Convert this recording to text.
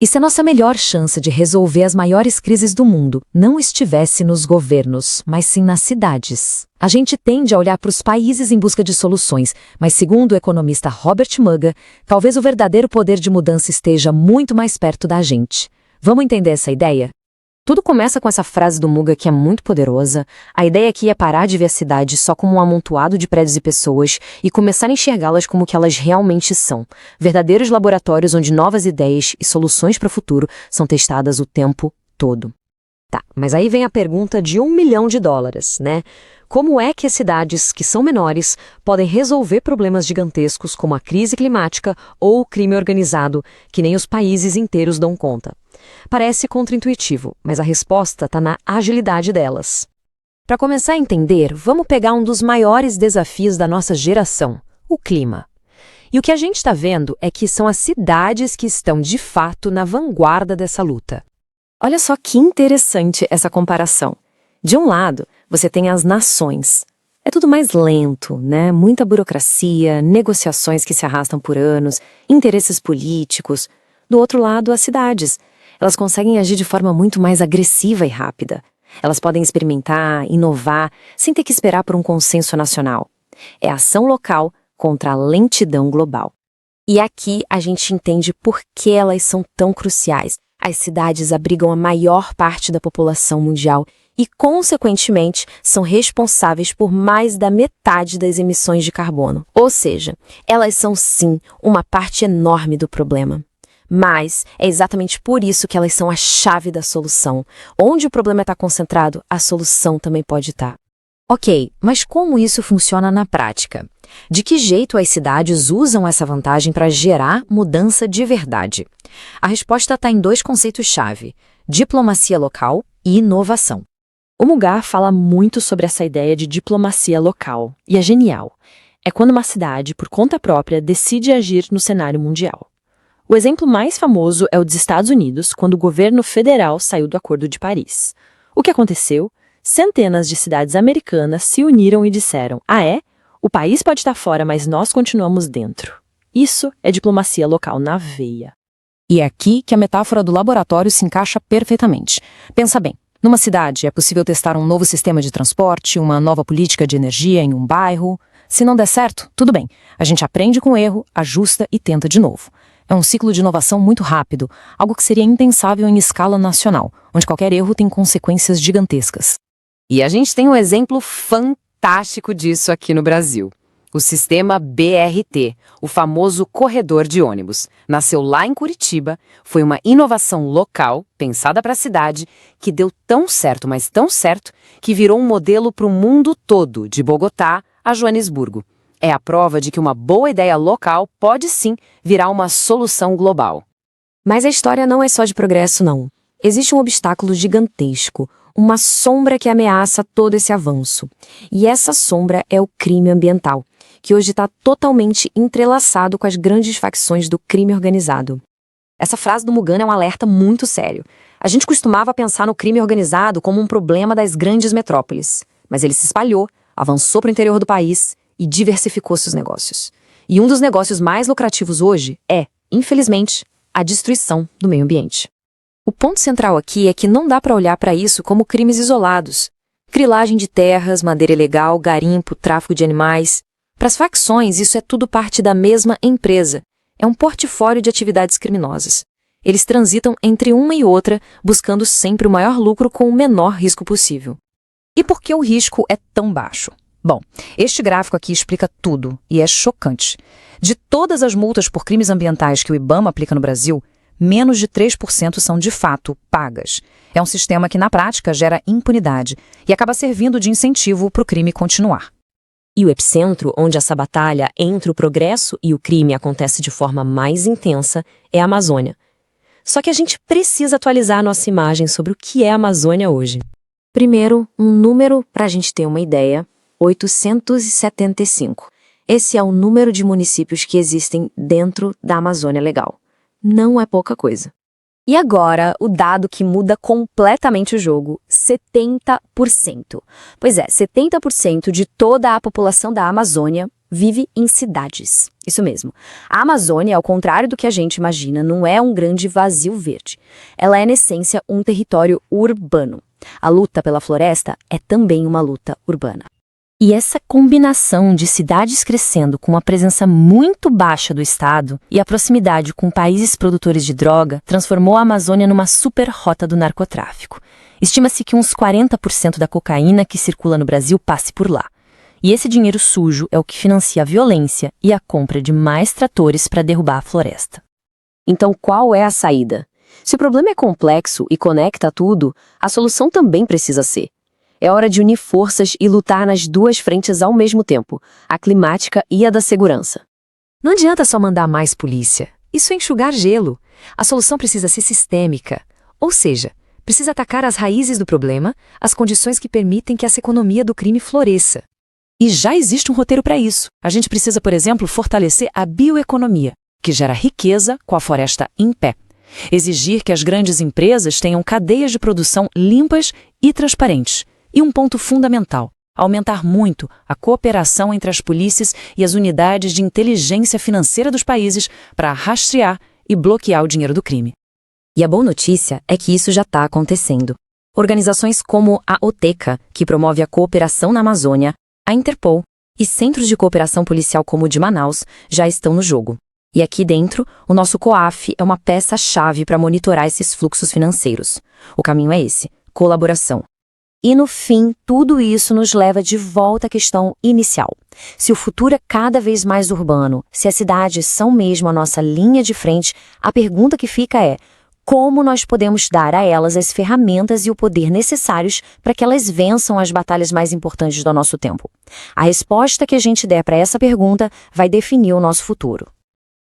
E se a nossa melhor chance de resolver as maiores crises do mundo não estivesse nos governos, mas sim nas cidades? A gente tende a olhar para os países em busca de soluções, mas segundo o economista Robert Muga, talvez o verdadeiro poder de mudança esteja muito mais perto da gente. Vamos entender essa ideia? Tudo começa com essa frase do Muga que é muito poderosa. A ideia aqui é parar de ver a cidade só como um amontoado de prédios e pessoas e começar a enxergá-las como o que elas realmente são. Verdadeiros laboratórios onde novas ideias e soluções para o futuro são testadas o tempo todo. Tá, mas aí vem a pergunta de $1 milhão, né? Como é que as cidades que são menores podem resolver problemas gigantescos como a crise climática ou o crime organizado, que nem os países inteiros dão conta? Parece contraintuitivo, mas a resposta está na agilidade delas. Para começar a entender, vamos pegar um dos maiores desafios da nossa geração, o clima. E o que a gente está vendo é que são as cidades que estão, de fato, na vanguarda dessa luta. Olha só que interessante essa comparação. De um lado, você tem as nações. É tudo mais lento, né? Muita burocracia, negociações que se arrastam por anos, interesses políticos. Do outro lado, as cidades. Elas conseguem agir de forma muito mais agressiva e rápida. Elas podem experimentar, inovar, sem ter que esperar por um consenso nacional. É ação local contra a lentidão global. E aqui a gente entende por que elas são tão cruciais. As cidades abrigam a maior parte da população mundial e, consequentemente, são responsáveis por mais da metade das emissões de carbono. Ou seja, elas são, sim, uma parte enorme do problema. Mas é exatamente por isso que elas são a chave da solução. Onde o problema está concentrado, a solução também pode estar. Ok, mas como isso funciona na prática? De que jeito as cidades usam essa vantagem para gerar mudança de verdade? A resposta está em dois conceitos-chave: diplomacia local e inovação. O Muga fala muito sobre essa ideia de diplomacia local, e é genial. É quando uma cidade, por conta própria, decide agir no cenário mundial. O exemplo mais famoso é o dos Estados Unidos, quando o governo federal saiu do Acordo de Paris. O que aconteceu? Centenas de cidades americanas se uniram e disseram: "Ah, é? O país pode estar fora, mas nós continuamos dentro." Isso é diplomacia local na veia. E é aqui que a metáfora do laboratório se encaixa perfeitamente. Pensa bem, numa cidade é possível testar um novo sistema de transporte, uma nova política de energia em um bairro. Se não der certo, tudo bem. A gente aprende com o erro, ajusta e tenta de novo. É um ciclo de inovação muito rápido, algo que seria impensável em escala nacional, onde qualquer erro tem consequências gigantescas. E a gente tem um exemplo fantástico disso aqui no Brasil. O sistema BRT, o famoso corredor de ônibus. Nasceu lá em Curitiba, foi uma inovação local, pensada para a cidade, que deu tão certo, mas tão certo, que virou um modelo para o mundo todo, de Bogotá a Joanesburgo. É a prova de que uma boa ideia local pode sim virar uma solução global. Mas a história não é só de progresso, não. Existe um obstáculo gigantesco, uma sombra que ameaça todo esse avanço. E essa sombra é o crime ambiental, que hoje está totalmente entrelaçado com as grandes facções do crime organizado. Essa frase do Muga é um alerta muito sério. A gente costumava pensar no crime organizado como um problema das grandes metrópoles, mas ele se espalhou, avançou para o interior do país e diversificou seus negócios. E um dos negócios mais lucrativos hoje é, infelizmente, a destruição do meio ambiente. O ponto central aqui é que não dá para olhar para isso como crimes isolados. Grilagem de terras, madeira ilegal, garimpo, tráfico de animais. Para as facções, isso é tudo parte da mesma empresa. É um portfólio de atividades criminosas. Eles transitam entre uma e outra, buscando sempre o maior lucro com o menor risco possível. E por que o risco é tão baixo? Bom, este gráfico aqui explica tudo, e é chocante. De todas as multas por crimes ambientais que o IBAMA aplica no Brasil, menos de 3% são de fato pagas. É um sistema que, na prática, gera impunidade e acaba servindo de incentivo para o crime continuar. E o epicentro, onde essa batalha entre o progresso e o crime acontece de forma mais intensa, é a Amazônia. Só que a gente precisa atualizar a nossa imagem sobre o que é a Amazônia hoje. Primeiro, um número para a gente ter uma ideia: 875. Esse é o número de municípios que existem dentro da Amazônia Legal. Não é pouca coisa. E agora, o dado que muda completamente o jogo: 70%. Pois é, 70% de toda a população da Amazônia vive em cidades. Isso mesmo. A Amazônia, ao contrário do que a gente imagina, não é um grande vazio verde. Ela é, na essência, um território urbano. A luta pela floresta é também uma luta urbana. E essa combinação de cidades crescendo com uma presença muito baixa do Estado e a proximidade com países produtores de droga transformou a Amazônia numa super rota do narcotráfico. Estima-se que uns 40% da cocaína que circula no Brasil passe por lá. E esse dinheiro sujo é o que financia a violência e a compra de mais tratores para derrubar a floresta. Então, qual é a saída? Se o problema é complexo e conecta tudo, a solução também precisa ser. É hora de unir forças e lutar nas duas frentes ao mesmo tempo, a climática e a da segurança. Não adianta só mandar mais polícia. Isso é enxugar gelo. A solução precisa ser sistêmica. Ou seja, precisa atacar as raízes do problema, as condições que permitem que essa economia do crime floresça. E já existe um roteiro para isso. A gente precisa, por exemplo, fortalecer a bioeconomia, que gera riqueza com a floresta em pé. Exigir que as grandes empresas tenham cadeias de produção limpas e transparentes. E um ponto fundamental, aumentar muito a cooperação entre as polícias e as unidades de inteligência financeira dos países para rastrear e bloquear o dinheiro do crime. E a boa notícia é que isso já está acontecendo. Organizações como a OTECA, que promove a cooperação na Amazônia, a Interpol e centros de cooperação policial como o de Manaus já estão no jogo. E aqui dentro, o nosso COAF é uma peça-chave para monitorar esses fluxos financeiros. O caminho é esse, colaboração. E no fim, tudo isso nos leva de volta à questão inicial. Se o futuro é cada vez mais urbano, se as cidades são mesmo a nossa linha de frente, a pergunta que fica é: como nós podemos dar a elas as ferramentas e o poder necessários para que elas vençam as batalhas mais importantes do nosso tempo? A resposta que a gente der para essa pergunta vai definir o nosso futuro.